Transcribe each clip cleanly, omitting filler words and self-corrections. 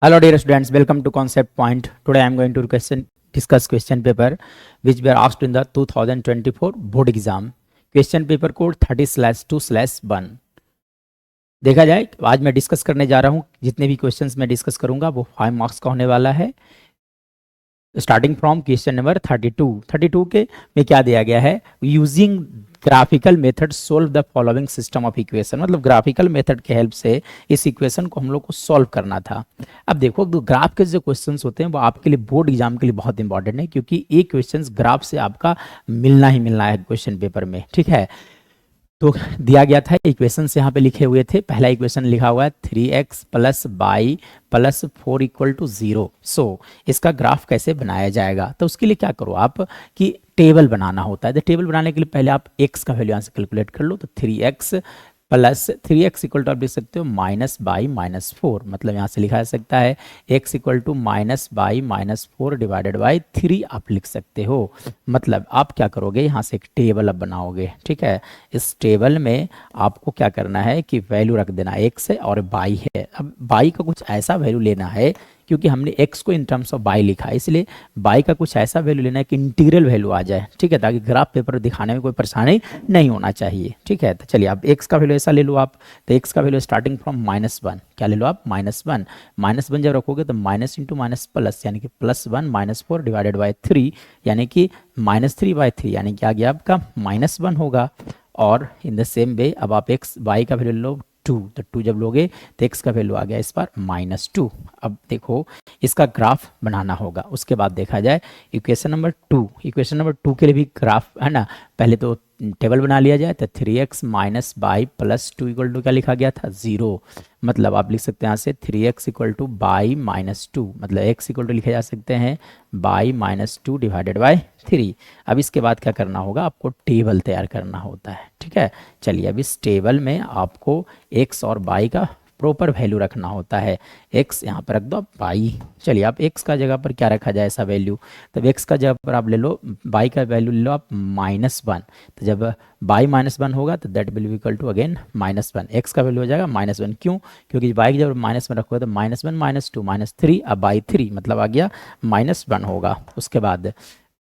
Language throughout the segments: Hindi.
Hello dear students, welcome to Concept Point. Today I am going to discuss question paper which were asked in the 2024 board exam. Question paper code 30/2/1. देखा जाए आज मैं डिस्कस करने जा रहा हूँ, जितने भी क्वेश्चंस मैं डिस्कस करूंगा वो 5 मार्क्स का होने वाला है। स्टार्टिंग फ्रॉम क्वेश्चन नंबर 32 के में क्या दिया गया है, using graphical method solve the following system of equation. मतलब ग्राफिकल मेथड के हेल्प से इस इक्वेशन को हम लोग को सॉल्व करना था। अब देखो तो ग्राफ के जो क्वेश्चंस होते हैं वो आपके लिए बोर्ड एग्जाम के लिए बहुत इंपॉर्टेंट है, क्योंकि ये क्वेश्चंस ग्राफ से आपका मिलना ही मिलना है क्वेश्चन पेपर में। ठीक है, तो दिया गया था इक्वेशन यहाँ पे लिखे हुए थे। पहला इक्वेशन लिखा हुआ है 3x plus y plus 4 equal to 0। So इसका ग्राफ कैसे बनाया जाएगा, तो उसके लिए क्या करो आप कि टेबल बनाना होता है। तो टेबल बनाने के लिए पहले आप x का वैल्यू यहाँ से कैलकुलेट कर लो। तो 3x plus 3x equal to आप लिख सकते हो माइनस बाई माइनस 4। मतलब यहाँ से लिखा जा सकता है x equal to minus y minus 4 divided by 3 आप लिख सकते हो। मतलब आप क्या करोगे, यहाँ से एक टेबल अब बनाओगे। ठीक है, इस टेबल में आपको क्या करना है कि वैल्यू रख देना x है और y है। अब y का कुछ ऐसा वैल्यू लेना है, क्योंकि हमने x को इन टर्म्स ऑफ y लिखा है, इसलिए y का कुछ ऐसा वैल्यू लेना है कि इंटीग्रल वैल्यू आ जाए। ठीक है, ताकि ग्राफ पेपर दिखाने में कोई परेशानी नहीं होना चाहिए। ठीक है, तो चलिए आप x का वैल्यू ऐसा ले लो आप। तो x का वैल्यू स्टार्टिंग फ्रॉम -1, क्या ले लो आप -1 जब रखोगे तो माइनस इंटू माइनस प्लस, यानी कि +1 -4 डिवाइडेड बाई 3, यानी कि -3/3, यानी कि आ गया आपका -1 होगा। और इन द सेम वे अब आप y का वैल्यू लो 2, तो 2 जब लोगे तो x का वैल्यू आ गया इस बार -2। अब देखो इसका ग्राफ बनाना होगा। उसके बाद देखा जाए इक्वेशन नंबर 2 के लिए भी ग्राफ है ना। पहले तो टेबल बना लिया जाए। तो 3x minus y plus 2 equal to क्या लिखा गया था, 0। मतलब आप लिख सकते हैं यहाँ से 3x equal two by minus 2, मतलब x इक्वल टू लिखे जा सकते हैं बाई -2 डिवाइडेड बाई 3। अब इसके बाद क्या करना होगा, आपको टेबल तैयार करना होता है। ठीक है, चलिए अब इस टेबल में आपको x और y का प्रॉपर वैल्यू रखना होता है। x यहाँ पर रख दो आप y। चलिए आप x का जगह पर क्या रखा जाए ऐसा वैल्यू, तब x का जगह पर आप ले लो y का वैल्यू ले लो आप -1। तो जब y -1 होगा तो that will be equal to again -1। x का वैल्यू हो जाएगा -1। क्यों, क्योंकि y की जब -1 रखोगे तो -1 -2 -3 अब बाई 3, मतलब आ गया -1 होगा। उसके बाद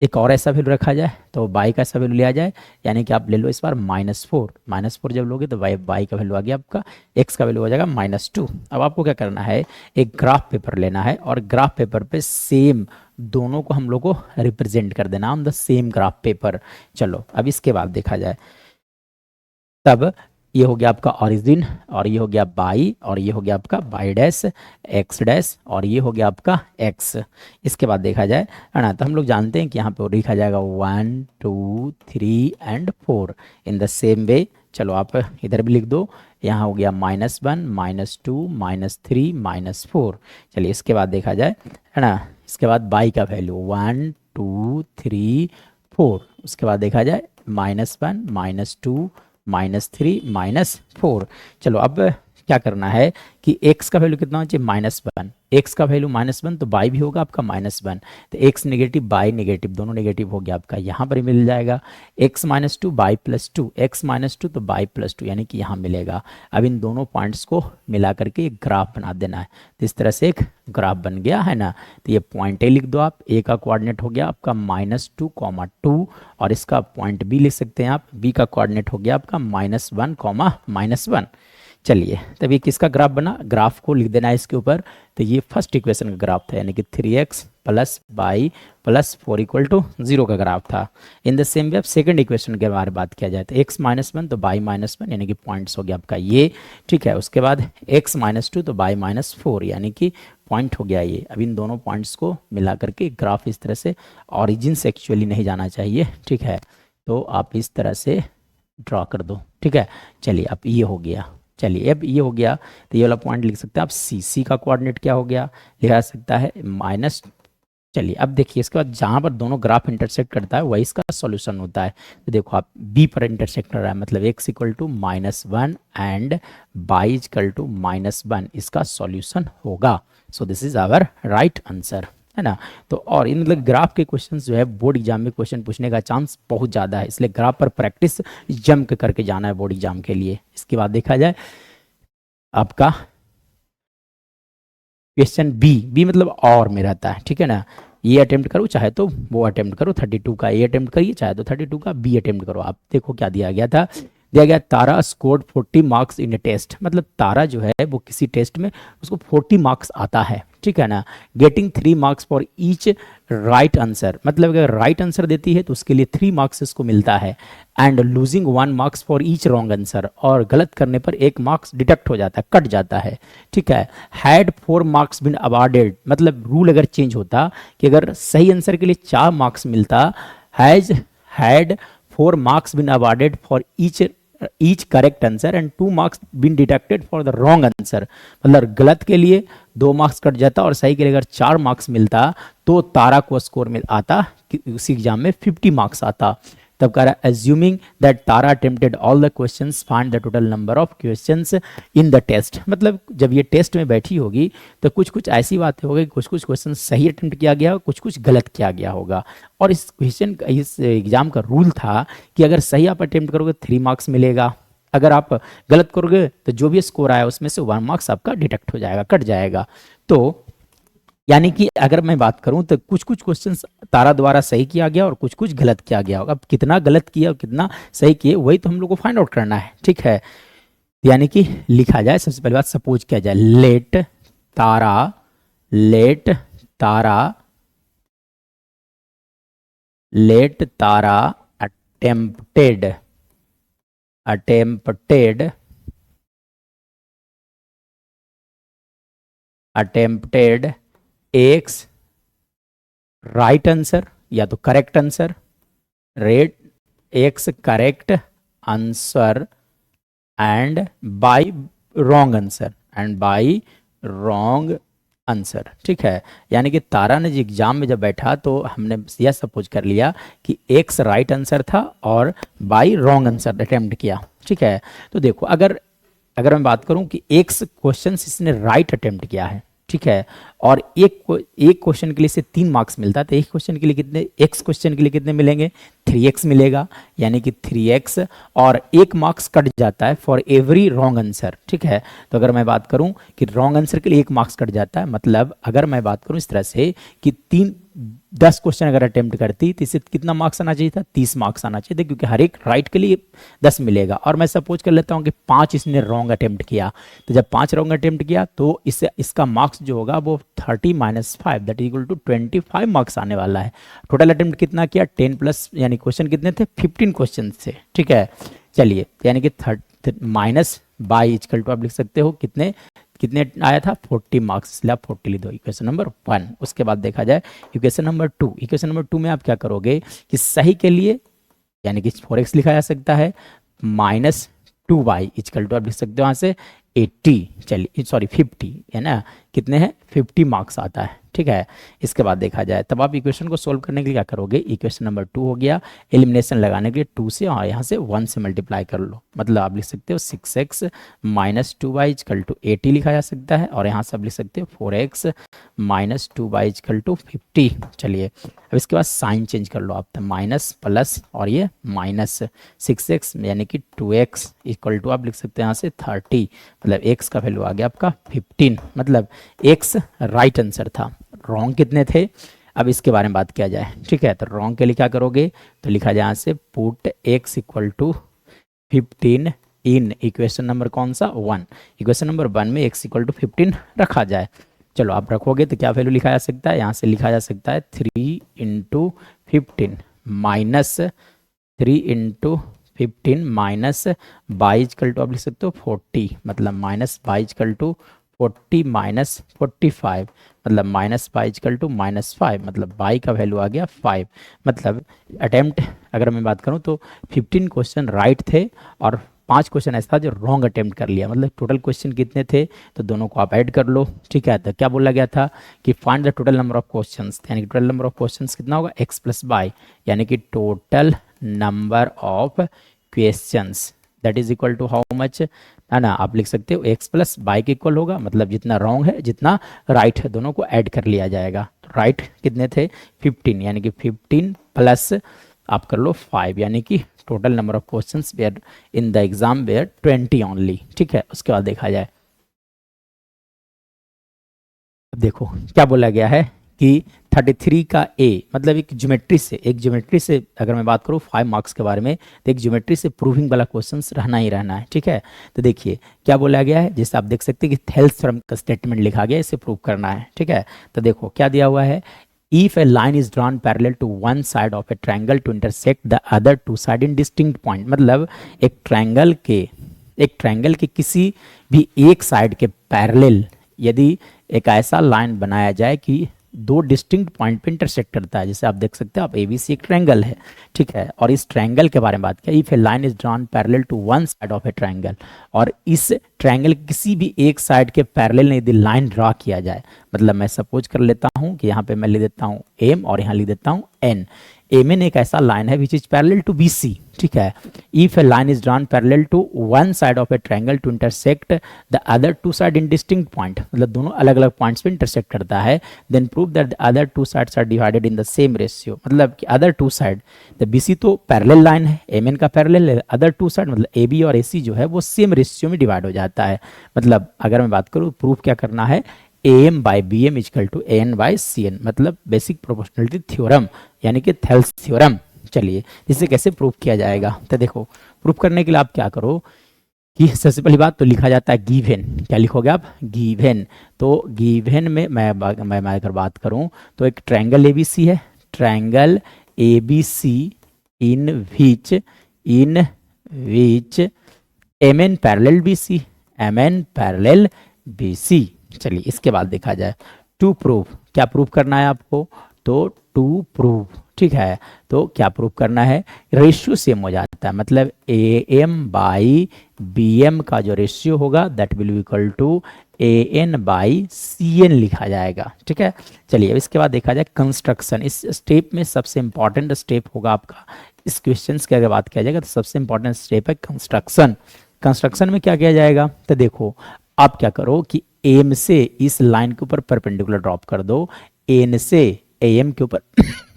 एक और ऐसा वैल्यू रखा जाए तो y का ऐसा वैल्यू लिया जाए, यानी कि आप ले लो इस बार -4 जब लोगे तो y का वैल्यू आ गया आपका, x का वैल्यू हो जाएगा -2। अब आपको क्या करना है, एक ग्राफ पेपर लेना है और ग्राफ पेपर पे सेम दोनों को हम लोग को रिप्रेजेंट कर देना on the same graph paper. चलो अब इसके बाद देखा जाए, तब ये हो गया आपका ओरिजिन, और ये हो गया बाई, और ये हो गया आपका बाई डैश एक्स डैश, और ये हो गया आपका एक्स। इसके बाद देखा जाए है ना, तो हम लोग जानते हैं कि यहाँ पे लिखा जाएगा 1 2 3 and 4 in the same way. चलो आप इधर भी लिख दो, यहाँ हो गया -1 -2 -3 -4। चलिए इसके बाद देखा जाए है ना, इसके बाद बाई का वैल्यू 1 2 3 4। उसके बाद देखा जाए -1 -2 -3 -4। चलो अब क्या करना है कि x का वैल्यू कितना होना चाहिए, -1। x का वैल्यू -1 तो y भी होगा आपका -1। तो x नेगेटिव y नेगेटिव दोनों नेगेटिव हो गया आपका, यहाँ पर ही मिल जाएगा x -2 y +2, x -2 तो y +2, यानी कि यहाँ मिलेगा। अब इन दोनों पॉइंट्स को मिला करके एक ग्राफ बना देना है। तो इस तरह से एक ग्राफ बन गया है ना। तो ये पॉइंट ए लिख दो आप, ए का कोऑर्डिनेट हो गया आपका -2, 2, और इसका पॉइंट बी लिख सकते हैं आप, बी का कोऑर्डिनेट हो गया आपका -1, -1। चलिए तभी किसका ग्राफ बना, ग्राफ को लिख देना है इसके ऊपर। तो ये फर्स्ट इक्वेशन का ग्राफ था, यानी कि 3x plus y plus 4 equal to 0 का ग्राफ था। इन द सेम वे अब सेकंड इक्वेशन के बारे में बात किया जाए तो x -1 तो बाई -1, यानी कि पॉइंट्स हो गया आपका ये। ठीक है, उसके बाद x -2 तो बाई -4, यानी कि पॉइंट हो गया ये। अब इन दोनों पॉइंट्स को मिला करके ग्राफ इस तरह से, ऑरिजिन से एक्चुअली नहीं जाना चाहिए। ठीक है, तो आप इस तरह से ड्रॉ कर दो। ठीक है, चलिए अब ये हो गया। चलिए अब ये हो गया तो ये वाला पॉइंट लिख सकते हैं आप, सी का कोऑर्डिनेट क्या हो गया, लिखा सकता है माइनस। चलिए अब देखिए इसके बाद जहाँ पर दोनों ग्राफ इंटरसेक्ट करता है वही इसका सॉल्यूशन होता है। तो देखो आप बी पर इंटरसेक्ट कर रहा है, मतलब x equal to -1 and y equal to -1 इसका सॉल्यूशन होगा। So this is our right answer, है ना। तो और इन मतलब ग्राफ के क्वेश्चंस जो है बोर्ड एग्जाम में क्वेश्चन पूछने का चांस बहुत ज़्यादा है, इसलिए ग्राफ पर प्रैक्टिस जम के करके जाना है बोर्ड एग्जाम के लिए। इसके बाद देखा जाए आपका क्वेश्चन बी मतलब और में रहता है, ठीक है ना। ये अटेम्प्ट करो चाहे तो वो अटेम्प्ट करो, 32 का ए अटेम्प्ट करिए चाहे तो 32 का बी अटेम्प्ट करो। आप देखो क्या दिया गया था, दिया गया Tara scored 40 marks in a test, मतलब तारा जो है वो किसी टेस्ट में उसको 40 मार्क्स आता है, ठीक है ना। Getting 3 marks for each right answer, मतलब अगर राइट आंसर देती है तो उसके लिए 3 मार्क्स इसको मिलता है। And losing 1 marks for each wrong answer, और गलत करने पर 1 मार्क्स डिडक्ट हो जाता है, कट जाता है, ठीक है। हैड 4 मार्क्स बिन अवार्डेड, मतलब रूल अगर चेंज होता कि अगर सही आंसर के लिए 4 मार्क्स मिलता, had 4 marks been awarded for each correct answer and 2 marks been deducted for the wrong answer, मतलब गलत के लिए 2 मार्क्स कट जाता और सही के लिए अगर 4 मार्क्स मिलता तो तारा को स्कोर में आता कि उसी एग्जाम में 50 मार्क्स आता। तब कह रहा है assuming that Tara attempted all the questions find the total number of questions in the test, मतलब जब ये टेस्ट में बैठी होगी तो कुछ कुछ ऐसी बातें हो गई, कुछ कुछ क्वेश्चन सही अटेम्प्ट किया गया, कुछ कुछ गलत किया गया होगा। और इस क्वेश्चन इस एग्जाम का रूल था कि अगर सही आप अटेम्प्ट करोगे 3 मार्क्स मिलेगा, अगर आप गलत करोगे तो जो भी स्कोर आया उसमें से 1 मार्क्स आपका डिडक्ट हो जाएगा, कट जाएगा। तो यानी कि अगर मैं बात करूं तो कुछ कुछ क्वेश्चंस तारा द्वारा सही किया गया और कुछ कुछ गलत किया गया होगा। अब कितना गलत किया और कितना सही किए वही तो हम लोग को फाइंड आउट करना है, ठीक है। यानी कि लिखा जाए, सबसे पहली बात सपोज किया जाए, लेट तारा अटेम्प्टेड एक्स राइट आंसर या तो correct answer, rate x correct answer and by wrong answer, ठीक है। यानी कि तारा ने जो एग्जाम में जब बैठा तो हमने यह सपोज कर लिया कि एक्स राइट आंसर था और बाय रॉन्ग आंसर अटेम्प्ट किया, ठीक है। तो देखो अगर अगर मैं बात करूं कि एक्स क्वेश्चन इसने राइट अटेम्प्ट किया है, ठीक है, और एक क्वेश्चन के लिए से 3 मार्क्स मिलता है तो एक क्वेश्चन के लिए कितने, एक्स क्वेश्चन के लिए कितने मिलेंगे, 3x मिलेगा, यानी कि 3x, और 1 मार्क्स कट जाता है फॉर एवरी रॉन्ग आंसर, ठीक है। तो अगर मैं बात करूं कि रॉन्ग आंसर के लिए 1 मार्क्स कट जाता है, मतलब अगर मैं बात करूं इस तरह से कि 10 क्वेश्चन अगर अटेम्प्ट करती तो इससे कितना मार्क्स आना चाहिए था, 30 मार्क्स आना चाहिए था, क्योंकि हर एक राइट के लिए 10 मिलेगा। और मैं सपोज कर लेता हूं कि 5 इसने रॉन्ग अटेम्प्ट किया, तो जब 5 रॉन्ग अटेम्प्ट किया तो इससे इसका मार्क्स जो होगा वो 30 - 5 that is equal to 25 marks आने वाला है। टोटल अटेम्प्ट कितना किया, 10 प्लस, यानी क्वेश्चन कितने थे, 15 क्वेश्चन थे, ठीक है। चलिए यानी कि माइनस बाई इक्वल टू आप लिख सकते हो कितने कितने आया था, 40 मार्क्स, इसलिए आप 40 लिख दो, इक्वेशन नंबर 1। उसके बाद देखा जाए इक्वेशन नंबर 2, इक्वेशन नंबर 2 में आप क्या करोगे कि सही के लिए यानी कि 4x लिखा जा सकता है, -2y इक्वल टू आप लिख सकते हो यहाँ से 80, चलिए सॉरी 50 है ना, कितने हैं 50 मार्क्स आता है, ठीक है। इसके बाद देखा जाए तब आप इक्वेशन को सोल्व करने के लिए क्या करोगे, इक्वेशन नंबर 2 हो गया, एलिमिनेशन लगाने के लिए 2 से और यहाँ से 1 से मल्टीप्लाई कर लो, मतलब आप लिख सकते हो 6x - 2y इक्वल टू 80 लिखा जा सकता है, और यहाँ से आप लिख सकते हो 4x - 2y इक्वल टू 50। चलिए अब इसके बाद साइन चेंज कर लो आप, तो माइनस प्लस और ये माइनस 6x यानी कि 2x इक्वल टू आप लिख सकते हैं यहाँ से 30, मतलब x का वैल्यू आ गया आपका 15, मतलब x राइट आंसर था, रॉन्ग कितने थे। अब इसके बारे में बात किया जाए, ठीक है। तो रॉन्ग के लिए क्या करोगे, तो लिखा जाए यहाँ से put x equal to 15 in equation number कौन सा 1, इक्वेशन नंबर 1 में x इक्वल टू 15 रखा जाए। चलो आप रखोगे तो क्या वैल्यू लिखा जा सकता है, यहाँ से लिखा जा सकता है 3 × 15 माइनस 3 × 15 माइनस 22 इक्वल टू आप लिख सकते हो 40, मतलब -22 इक्वल टू 40 माइनस 45, मतलब -22 इक्वल टू -5, मतलब बाई का वैल्यू आ गया 5। मतलब अटेम्प्ट अगर मैं बात करूं तो 15 क्वेश्चन राइट थे और 5 क्वेश्चन ऐसा था जो रॉन्ग अटेम्प्ट कर लिया, मतलब टोटल क्वेश्चन कितने थे, तो दोनों को आप ऐड कर लो, ठीक है। तो क्या बोला गया था कि find the total number of questions, यानी कि टोटल नंबर ऑफ क्वेश्चंस कितना होगा, x + y, यानी कि total number of questions that is equal to how much, है ना। आप लिख सकते हो x + y के इक्वल होगा, मतलब जितना रॉन्ग है जितना राइट है दोनों को ऐड कर लिया जाएगा। राइट कितने थे 15, यानी कि 15 प्लस आप कर लो 5, यानी कि total number of questions were in the exam were 20 only, ठीक है। उसके बाद देखा जाए अब देखो क्या बोला गया है कि 33 का ए मतलब एक ज्योमेट्री से अगर मैं बात करूँ 5 मार्क्स के बारे में, तो एक ज्योमेट्री से प्रूविंग वाला क्वेश्चंस रहना ही रहना है, ठीक है। तो देखिए क्या बोला गया है, जैसे आप देख सकते हैं कि थेल्स थ्योरम का स्टेटमेंट लिखा गया है, इसे प्रूव करना है, ठीक है। तो देखो क्या दिया हुआ है, if a line is drawn parallel to one side of a triangle to intersect the other two side in distinct point, मतलब एक ट्रायंगल के किसी भी एक साइड के पैरेलल यदि एक ऐसा लाइन बनाया जाए कि दो डिस्टिंक्ट पॉइंट पे इंटरसेक्ट करता है, जैसे आप देख सकते हैं, आप एबीसी एक ट्रायंगल है, ठीक है। और इस ट्रायंगल के बारे में बात किया, if a line is drawn parallel to one side of a triangle, और इस ट्रायंगल किसी भी एक साइड के पैरेलल यदि लाइन ड्रॉ किया जाए, मतलब मैं सपोज कर लेता हूं कि यहाँ पे मैं लिख देता हूँ एम और यहाँ लिख देता हूँ एन। एम एन एक ऐसा लाइन है which is parallel to B C, ठीक है। If a line is drawn parallel to one side of a triangle to intersect the other two side in distinct point, मतलब दोनों अलग अलग पॉइंट्स पे इंटरसेक्ट करता है, then prove that the other two sides are divided in the same ratio, मतलब कि other two side, the B C तो पैरेलल लाइन है, एम एन का पैरेलल है, अदर टू साइड मतलब ए बी और ए सी जो है वो सेम रेशियो में डिवाइड हो जाता है। मतलब अगर मैं बात करूँ प्रूफ क्या करना है, am by B M equal to an by C N, मतलब बेसिक प्रोपोर्शनलिटी थ्योरम यानी कि थेल्स थ्योरम। चलिए इसे कैसे प्रूफ किया जाएगा, तो देखो प्रूफ करने के लिए आप क्या करो कि सबसे पहली बात तो लिखा जाता है गिवन, क्या लिखोगे आप, गिवन। तो गिवन में मैं अगर बात करूं तो एक ट्रायंगल एबीसी है, triangle ABC in which M N parallel BC, M N parallel BC. चलिए इसके बाद देखा जाए टू प्रूव, क्या प्रूव करना है आपको, तो टू प्रूव, ठीक है। तो क्या प्रूव करना है, रेशियो सेम हो जाता है, मतलब A M by B M का जो रेशियो होगा that will be equal to A N by C N लिखा जाएगा, ठीक है। चलिए अब इसके बाद देखा जाए कंस्ट्रक्शन। इस स्टेप में सबसे इंपॉर्टेंट स्टेप होगा आपका, इस क्वेश्चन की अगर बात किया जाएगा तो सबसे इंपॉर्टेंट स्टेप है कंस्ट्रक्शन। कंस्ट्रक्शन में क्या किया जाएगा, तो देखो आप क्या करो कि एम से इस लाइन के ऊपर परपेंडिकुलर ड्रॉप कर दो, एन से एम के ऊपर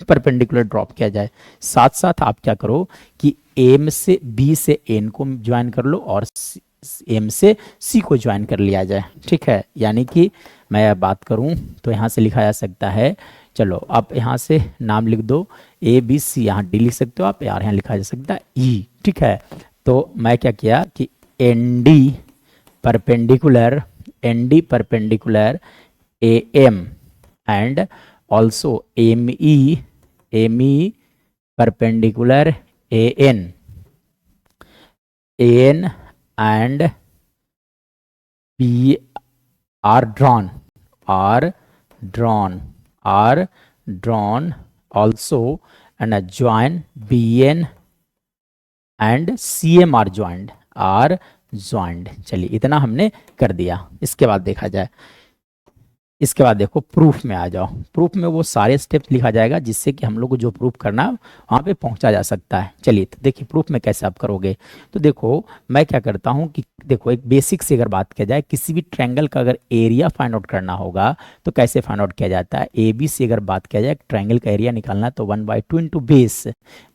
परपेंडिकुलर ड्रॉप किया जाए, साथ साथ आप क्या करो कि एम से बी से एन को ज्वाइन कर लो और एम से सी को ज्वाइन कर लिया जाए, ठीक है। यानी कि मैं बात करूं तो यहाँ से लिखा जा सकता है, चलो आप यहाँ से नाम लिख दो ए बी सी, यहाँ डी लिख सकते हो आप, यार यहाँ लिखा जा सकता है ई, ठीक है। तो मैं क्या किया कि N D perpendicular A M and also ME perpendicular AN and P are drawn also, and join BN and CM are joined। चलिए इतना हमने कर दिया। इसके बाद देखा जाए, इसके बाद देखो प्रूफ में आ जाओ। प्रूफ में वो सारे स्टेप्स लिखा जाएगा जिससे कि हम लोग को जो प्रूफ करना वहाँ पे पहुँचा जा सकता है। चलिए तो देखिए प्रूफ में कैसे आप करोगे, तो देखो मैं क्या करता हूँ कि देखो एक बेसिक से अगर बात किया जाए, किसी भी ट्रायंगल का अगर एरिया फाइंड आउट करना होगा तो कैसे फाइंड आउट किया जाता है, ए बी से अगर बात किया जाए ट्रायंगल का एरिया निकालना है तो 1/2 इंटू बेस।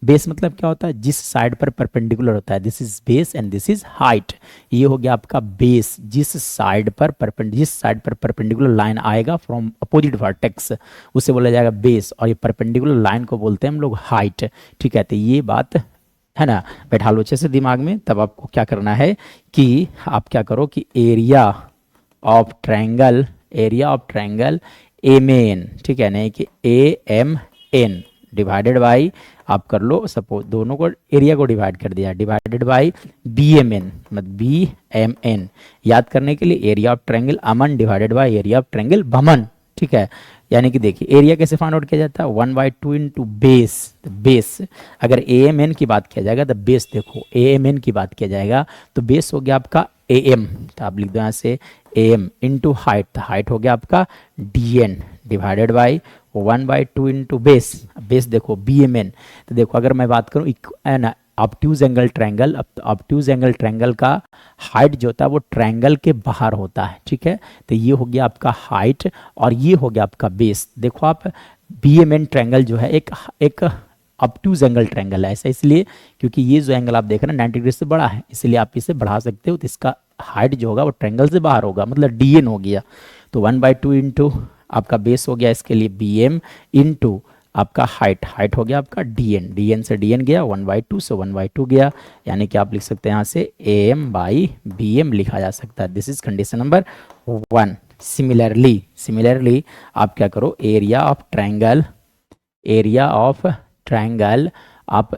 बेस मतलब क्या होता है, जिस साइड पर परपेंडिकुलर होता है, this is base and this is height. ये हो गया आपका बेस, जिस साइड पर परपेंडिकुलर लाइन आएगा फ्रॉम अपोजिट वर्टेक्स उसे बोला जाएगा बेस, और ये परपेंडिकुलर लाइन को बोलते हैं हम लोग हाइट, ठीक है। तो ये बात है ना, बैठा लो अच्छे से दिमाग में। तब आपको क्या करना है कि आप क्या करो कि area of triangle M N, ठीक है, नहीं कि A M N divided by, आप कर लो सपोज दोनों को एरिया को डिवाइड कर दिया, divided by B M N, मतलब बी एम एन। याद करने के लिए area of triangle AMN divided by area of triangle BMN, ठीक है। यानी कि देखिए एरिया कैसे फाइंड आउट किया जाता है, 1/2 इंटू बेस। बेस अगर ए एम एन की बात किया जाएगा तो बेस देखो ए एम एन की बात किया जाएगा तो बेस हो गया आपका ए एम, तो आप लिख दो यहाँ से ए एम इंटू हाइट, तो हाइट हो गया आपका D N divided by 1/2 into base. Base देखो बी एम एन। तो देखो अगर मैं बात करूँ ना ऑब्ट्यूज एंगल ट्रायंगल, अब ऑब्ट्यूज एंगल ट्रायंगल का हाइट जो होता है वो ट्रायंगल के बाहर होता है, ठीक है। तो ये हो गया आपका हाइट और ये हो गया आपका बेस। देखो आप बी एम एन ट्रायंगल जो है एक ऑब्ट्यूज एंगल ट्रायंगल है। ऐसा इसलिए क्योंकि ये जो एंगल आप देख रहे हैं 90 डिग्री से बड़ा है, इसलिए आप इसे बढ़ा सकते हो, तो इसका हाइट जो होगा वो ट्रायंगल से बाहर होगा, मतलब DN हो गया। तो 1/2 इंटू आपका बेस हो गया इसके लिए BM इंटू आपका हाइट हो गया आपका DN से DN गया 1/2 से 1/2 गया, यानी कि आप लिख सकते हैं यहाँ से AM/BM लिखा जा सकता है। This is condition number 1। Similarly आप क्या करो, एरिया ऑफ ट्रायंगल आप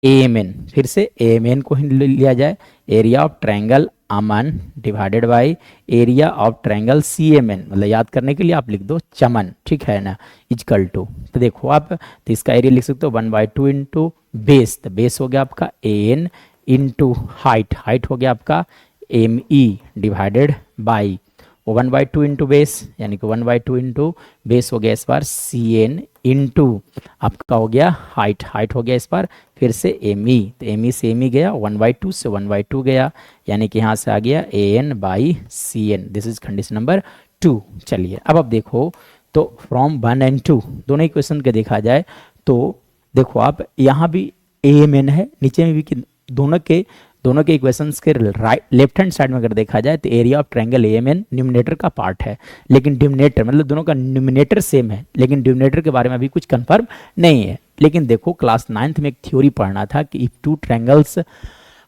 AMN, फिर से AMN को ही लिया जाए, area of triangle AMN divided by area of triangle CMN, मतलब याद करने के लिए आप लिख दो चमन, ठीक है ना, इजकल टू। तो देखो आप, तो इसका एरिया लिख सकते हो 1/2 इंटू बेस, तो बेस हो गया आपका AN इंटू हाइट हो गया आपका ME divided by 1/2 into base, यानी कि 1/2 इंटू बेस हो गया इस बार CN इंटू आपका हो गया हाइट हो गया इस बार फिर से ME, तो ME से ME गया 1/2 से 1/2 गया, यानी कि यहाँ से आ गया AN/CN। This is condition number 2। चलिए अब आप देखो, तो फ्रॉम 1 and 2 दोनों इक्वेशन के देखा जाए तो देखो आप यहाँ भी AMN है, नीचे में भी कि दोनों के इक्वेशंस के लेफ्ट हैंड साइड में अगर देखा जाए तो area of triangle AMN numerator का पार्ट है, लेकिन डिनोमिनेटर मतलब दोनों का न्यूमिनेटर सेम है, लेकिन डिनोमिनेटर के बारे में अभी कुछ कंफर्म नहीं है। लेकिन देखो क्लास 9th में एक थ्योरी पढ़ना था कि if two triangles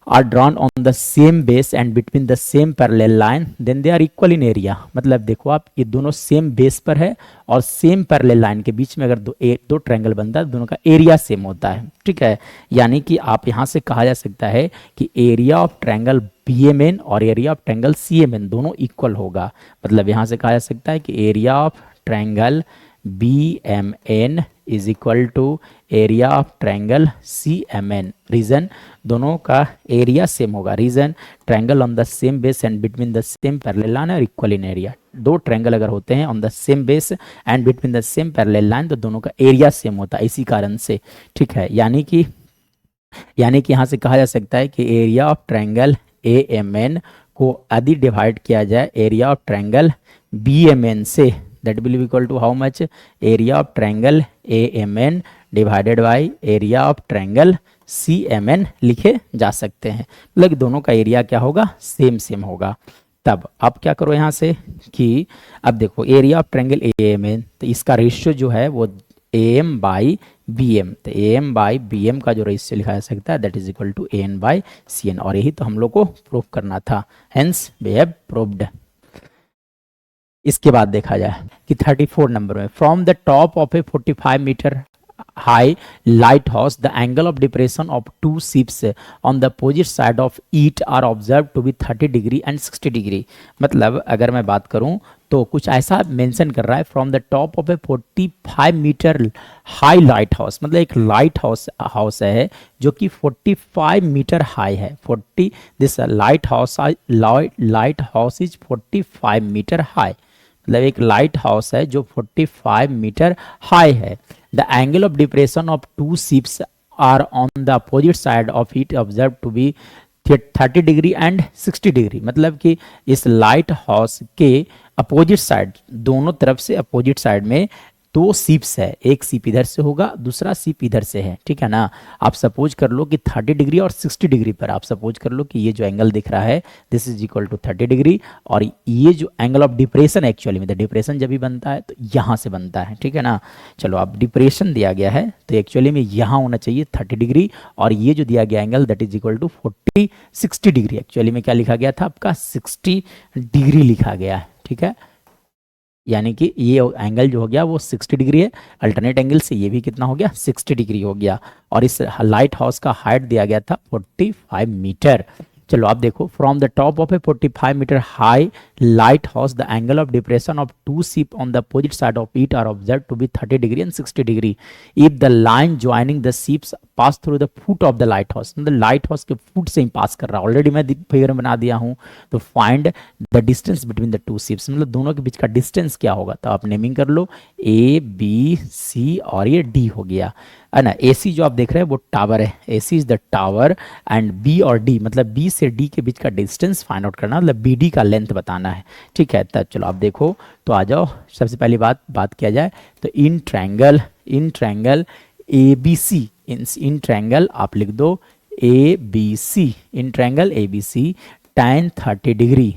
are drawn on the same base and between the same parallel line then they are equal in area। मतलब देखो आप, ये दोनों सेम बेस पर है और सेम पैरेलल लाइन के बीच में अगर दो ट्रायंगल बनता है, दोनों का एरिया सेम होता है, ठीक है। यानी कि आप यहाँ से कहा जा सकता है कि एरिया ऑफ ट्रायंगल BMN और एरिया ऑफ ट्रायंगल CMN दोनों इक्वल होगा। मतलब यहाँ से कहा जा सकता है कि area of triangle BMN is equal to area of triangle CMN। Reason, दोनों का एरिया सेम होगा। Reason, triangle on the same base and between the same parallel line और इक्वल इन एरिया। दो ट्रायंगल अगर होते हैं on the same base and between the same parallel line तो दोनों का एरिया सेम होता है, इसी कारण से, ठीक है। यानी कि यहाँ से कहा जा सकता है कि एरिया ऑफ ट्रायंगल AMN को यदि डिवाइड किया जाए एरिया ऑफ ट्रायंगल BMN से, that will be equal to how much, area of triangle AMN divided by area of triangle CMN लिखे जा सकते हैं। मतलब दोनों का एरिया क्या होगा, सेम होगा। तब आप क्या करो यहाँ से कि अब देखो एरिया ऑफ ट्रायंगल AMN, तो इसका रेशियो जो है वो AM/BM, तो AM/BM का जो रेशियो लिखा जा सकता है that is equal to AN/CN, और यही तो हम लोग को प्रूव करना था, हेंस वी हैव प्रूव्ड। इसके बाद देखा जाए कि 34 नंबर में, from the top of a 45 metre high light house the angle of depression of two ships on the opposite side of it are observe to be 30 degree and 60 degree. मतलब अगर मैं बात करूं तो कुछ ऐसा मेंशन कर रहा है, from the top of a 45 metre high light house, मतलब एक लाइट हाउस है जो कि 45 मीटर हाई है। This light house is 45 metre high, मतलब एक लाइट हाउस है जो 45 मीटर हाई है। The angle of depression of two ships are on the opposite side of it observe to be 30 degree and 60 degree. मतलब कि इस लाइट हाउस के अपोजिट साइड, दोनों तरफ से अपोजिट साइड में दो शिप्स है, एक शिप इधर से होगा, दूसरा शिप इधर से है, ठीक है ना। आप सपोज कर लो कि 30 डिग्री और 60 डिग्री पर आप सपोज कर लो कि ये जो एंगल दिख रहा है this is equal to 30 degree, और ये जो एंगल ऑफ डिप्रेशन एक्चुअली में, डिप्रेशन जब भी बनता है तो यहाँ से बनता है, ठीक है ना। चलो अब डिप्रेशन दिया गया है तो एक्चुअली में यहाँ होना चाहिए 30 डिग्री, और ये जो दिया गया angle that is equal to 60 degree. Actually में क्या लिखा गया था आपका 60 डिग्री लिखा गया है, ठीक है। यानी कि ये एंगल जो हो गया वो 60 डिग्री है, अल्टरनेट एंगल से ये भी कितना हो गया 60 डिग्री हो गया, और इस लाइट हाउस का हाइट दिया गया था 45 मीटर। चलो आप देखो, from the top of a 45 metre high light house the angle of depression of two ship on the opposite side of it are observe to be 30 degree and 60 degree if the line joining the ships pass through the foot of the light house. मतलब लाइट हाउस के फुट से ही पास कर रहा है, ऑलरेडी मैं फिगर में बना दिया हूँ। तो find the distance between the to ships, मतलब दोनों के बीच का डिस्टेंस क्या होगा, तो आप नेमिंग कर लो ABC और ये D हो गया है ना। AC जो आप देख रहे हैं वो टावर है, AC is the tower, and B और D मतलब B से D के बीच का डिस्टेंस फाइंड आउट करना, मतलब BD का लेंथ बताना है, ठीक है। तब चलो आप देखो, तो आ जाओ, सबसे पहली बात किया जाए तो in triangle ABC in triangle आप लिख दो ABC in triangle ABC tan 30 degree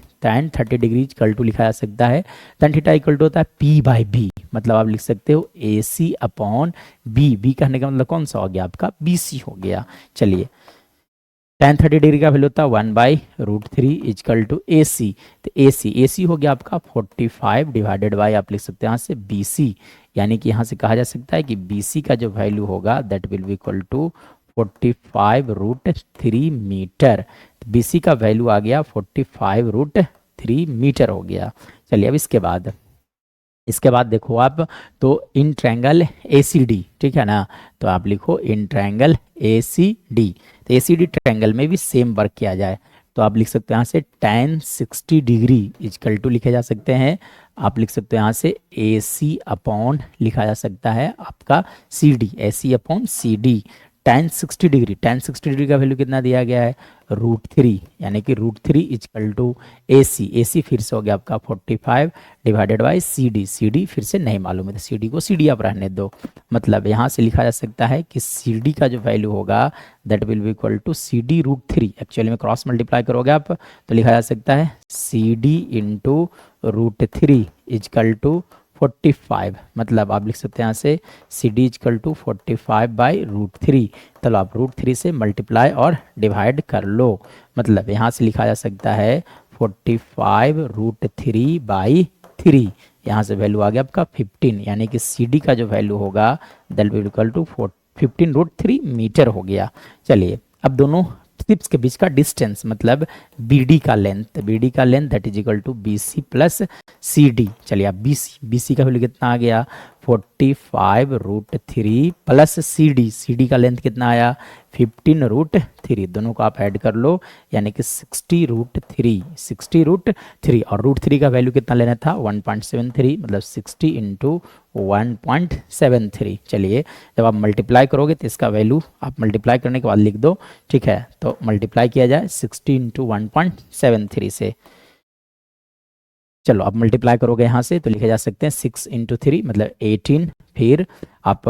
equal to लिखा जा सकता है tan थीटा इक्वल टू होता है P/B, मतलब आप लिख सकते हो AC अपॉन B कहने का मतलब कौन सा हो गया आपका BC हो गया। चलिए tan 30 डिग्री का वैल्यू होता है 1/√3 इक्वल टू AC, तो AC हो गया आपका 45 डिवाइडेड बाय आप लिख सकते हैं यहाँ से BC, यानी कि यहाँ से कहा जा सकता है कि BC का जो वैल्यू होगा that will be equal to 45√3 metre. तो BC का वैल्यू आ गया 45√3 मीटर हो गया। चलिए अब इसके बाद देखो आप, तो इन ट्रायंगल ACD, ठीक है ना, तो आप लिखो इन ट्रायंगल ACD, तो ACD ट्रायंगल में भी सेम वर्क किया जाए तो आप लिख सकते हैं यहाँ से tan 60 डिग्री इक्वल टू लिखे जा सकते हैं, आप लिख सकते हो यहाँ से AC अपॉन लिखा जा सकता है आपका CD, AC upon CD। tan 60 degree का वैल्यू कितना दिया गया है √3, यानी कि √3 इक्वल टू AC फिर से हो गया आपका 45 डिवाइडेड बाय CD फिर से नहीं मालूम है तो CD को CD आप रहने दो, मतलब यहाँ से लिखा जा सकता है कि CD का जो वैल्यू होगा that will be equal to CD √3, actually में क्रॉस मल्टीप्लाई करोगे आप तो लिखा जा सकता है CD इंटू √3 इक्वल टू 45, मतलब आप लिख सकते हैं यहाँ से CD इक्वल टू 45/√3, चलो आप √3 से मल्टीप्लाई और डिवाइड कर लो, मतलब यहाँ से लिखा जा सकता है 45√3/3, यहाँ से वैल्यू आ गया आपका 15, यानी कि CD का जो वैल्यू होगा that will equal to 15√3 metre हो गया। चलिए अब दोनों टिप्स के बीच का डिस्टेंस मतलब BD का length that is equal to BC plus CD। चलिए अब BC का वैल्यू कितना आ गया 45√3 प्लस CD का लेंथ कितना आया 15√3, दोनों को आप ऐड कर लो यानी कि 60√3 और √3 का वैल्यू कितना लेना था 1.73, मतलब 60 इंटू 1.73। चलिए जब आप मल्टीप्लाई करोगे तो इसका वैल्यू आप मल्टीप्लाई करने के बाद लिख दो, ठीक है, तो मल्टीप्लाई किया जाए 60 इंटू 1.73 से, चलो आप मल्टीप्लाई करोगे यहाँ से तो लिखे जा सकते हैं 6 इंटू 3 मतलब 18, फिर आप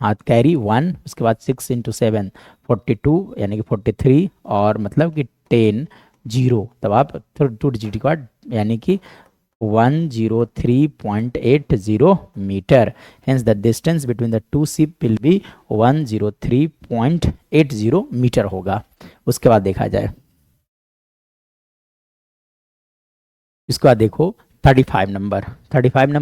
हाथ कैरी 1, उसके बाद 6 इंटू 7 42 यानी कि 43 और मतलब कि 10 0, तब आप 2 डिजिट का यानी कि 103.80 metre, hence the distance between the two ship will be 103.80 metre होगा। उसके बाद देखा जाए, इसके बाद देखो 35 नंबर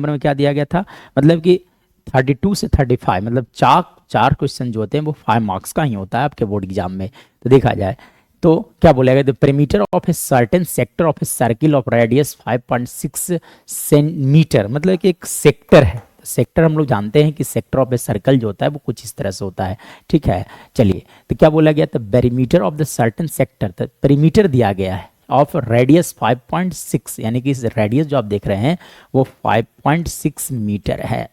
में क्या दिया गया था, मतलब कि 32 से 35 मतलब चार क्वेश्चन जो होते हैं वो 5 मार्क्स का ही होता है आपके बोर्ड एग्जाम में। तो देखा जाए तो क्या बोलेगा, the perimeter of a certain sector of a circle of radius 5.6 centimetre, मतलब कि एक सेक्टर है, सेक्टर हम लोग जानते हैं कि सेक्टर ऑफ ए सर्कल जो होता है वो कुछ इस तरह से होता है, ठीक है। चलिए तो क्या बोला गया, the perimeter of the certain sector, तो पेरीमीटर दिया गया है ऑफ रेडियस 5.6, यानी कि इस रेडियस जो आप देख रहे हैं वो 5.6 मीटर है,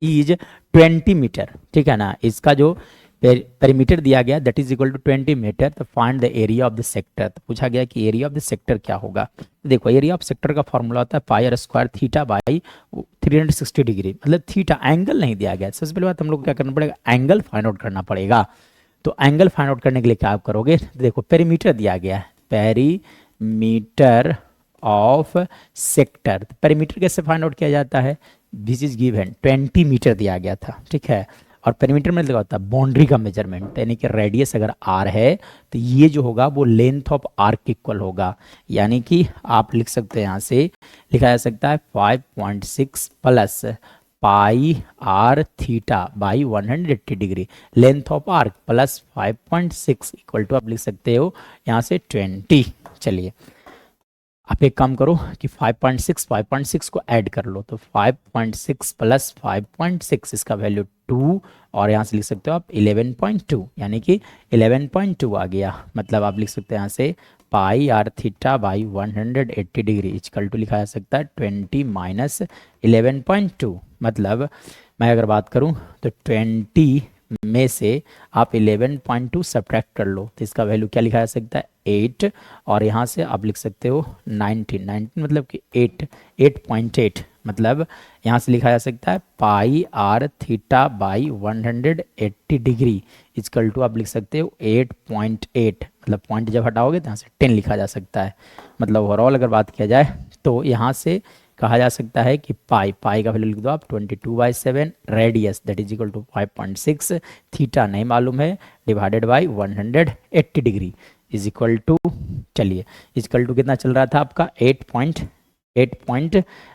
इज 20 मीटर, ठीक है ना। इसका जो पेरीमीटर दिया गया that is equal to 20 metre, तो find the area of the sector, तो पूछा गया कि एरिया ऑफ द सेक्टर क्या होगा। तो देखो एरिया ऑफ सेक्टर का फॉर्मूला होता है πr² थीटा बाई 360 डिग्री, मतलब थीटा, एंगल नहीं दिया गया। सबसे पहले बात हम लोग क्या करना पड़ेगा, एंगल फाइंड आउट करना पड़ेगा। तो एंगल फाइंड आउट करने के लिए क्या आप करोगे, देखो पेरीमीटर दिया गया है, पेरीमीटर ऑफ सेक्टर, पेरीमीटर कैसे फाइंड आउट किया जाता है, दिस इज गिवन 20 मीटर दिया गया था, ठीक है। और पेरीमीटर में लगा होता है बाउंड्री का मेजरमेंट, यानी कि रेडियस अगर r है तो ये जो होगा वो लेंथ ऑफ आर्क इक्वल होगा, यानी कि आप लिख सकते हैं यहाँ से लिखा जा सकता है 5.6 plus πr theta by 180 degree, length of arc plus 5.6 equal to आप लिख सकते हो यहाँ से 20। चलिए आप एक काम करो कि 5.6 को ऐड कर लो, तो 5.6 प्लस 5.6 इसका वैल्यू 2 और यहाँ से लिख सकते हो आप 11.2, यानी कि 11.2 आ गया, मतलब आप लिख सकते हैं यहाँ से πr theta by 180 degree equal to लिखा जा सकता है 20 माइनस 11.2, मतलब मैं अगर बात करूँ तो 20 में से आप 11.2 सब्ट्रैक्ट कर लो तो इसका वैल्यू क्या लिखा जा सकता है 8, और यहाँ से आप लिख सकते हो 19 मतलब कि 8.8, मतलब यहाँ से लिखा जा सकता है pi R theta by 180 degree is equal to आप लिख सकते हो 8.8, मतलब पॉइंट जब हटाओगे तो यहाँ से 10 लिखा जा सकता है। मतलब ओवरऑल अगर बात किया जाए तो यहाँ से कहा जा सकता है कि पाई का वैल्यू लिख दो आप 22/7, radius that is equal to 5.6, theta नहीं मालूम है, divided by 180 degree is equal to, चलिए इजकल टू कितना चल रहा था आपका 8 पॉइंट है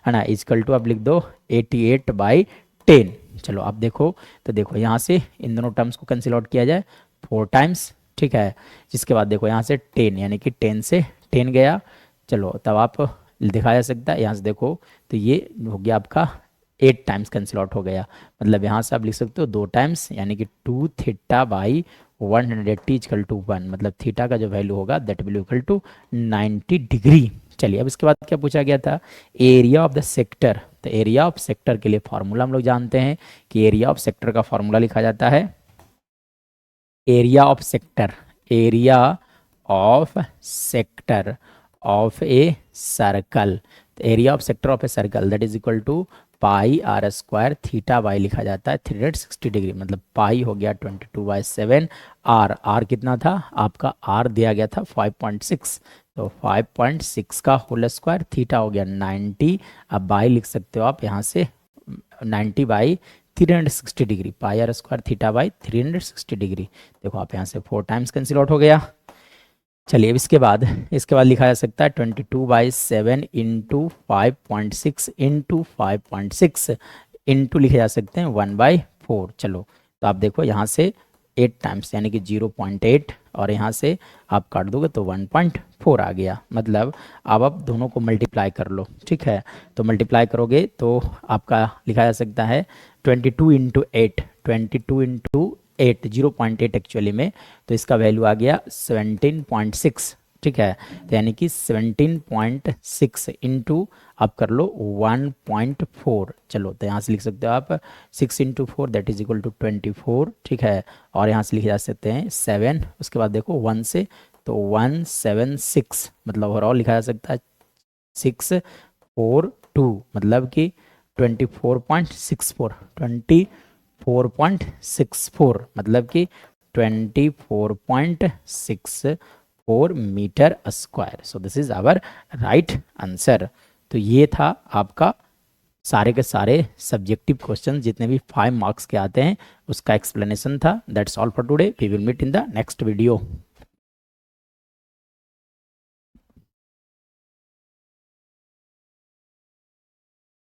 ना, इजकल टू आप लिख दो 88/10। चलो आप देखो तो देखो यहाँ से इन दोनों टर्म्स को कैंसिल आउट किया जाए 4 टाइम्स, ठीक है। जिसके बाद देखो यहाँ से 10 यानी कि 10 से 10 गया, चलो तब आप दिखाया जा सकता है यहाँ से देखो तो ये हो गया आपका 8 टाइम्स कैंसिल आउट हो गया। मतलब यहाँ से आप लिख सकते हो 2 टाइम्स यानी कि 2 थीटा बाई 180 इक्वल टू 1, मतलब थीटा का जो वैल्यू होगा that will equal to 90 degree. चलिए अब इसके बाद क्या पूछा गया था, एरिया ऑफ द सेक्टर। तो एरिया ऑफ सेक्टर के लिए फॉर्मूला हम लोग जानते हैं कि एरिया ऑफ सेक्टर का फॉर्मूला लिखा जाता है area of sector, area of sector of a circle. Area of sector of a circle that is equal to pi r square theta by लिखा जाता है 360 डिग्री, मतलब पाई हो गया 22/7, आर कितना था आपका, आर दिया गया था 5.6, तो 5.6 का होल स्क्वायर, थीटा हो गया 90, अब बाई लिख सकते हो आप यहाँ से 90/360 degree, pi r square theta by 360 degree. देखो आप यहाँ से 4 टाइम्स कैंसिल आउट हो गया। चलिए अब इसके बाद लिखा जा सकता है 22/7 इंटू 5.6 इंटू 5.6 इंटू लिखे जा सकते हैं 1/4। चलो तो आप देखो यहाँ से 8 टाइम्स यानी कि 0.8 और यहाँ से आप काट दोगे तो 1.4 आ गया। मतलब अब आप दोनों को मल्टीप्लाई कर लो, ठीक है। तो मल्टीप्लाई करोगे तो आपका लिखा जा सकता है 22 इंटू 8, 22 इंटू 8 0.8 एक्चुअली में, तो इसका वैल्यू आ गया 17.6, ठीक है। तो यानी कि 17.6 इंटू आप कर लो 1.4। चलो तो यहाँ से लिख सकते हो आप 6 into 4 that is equal to 24, ठीक है। और यहाँ से लिखे जा सकते हैं 7, उसके बाद देखो 1 से तो 176, मतलब ओवरऑल लिखा जा सकता है 642, मतलब कि 24.64 मतलब कि 24.64 metre square. So this is our right answer. तो ये था आपका सारे के सारे सब्जेक्टिव क्वेश्चन जितने भी 5 मार्क्स के आते हैं उसका एक्सप्लेनेशन था। That's all for today, we will meet in the next video.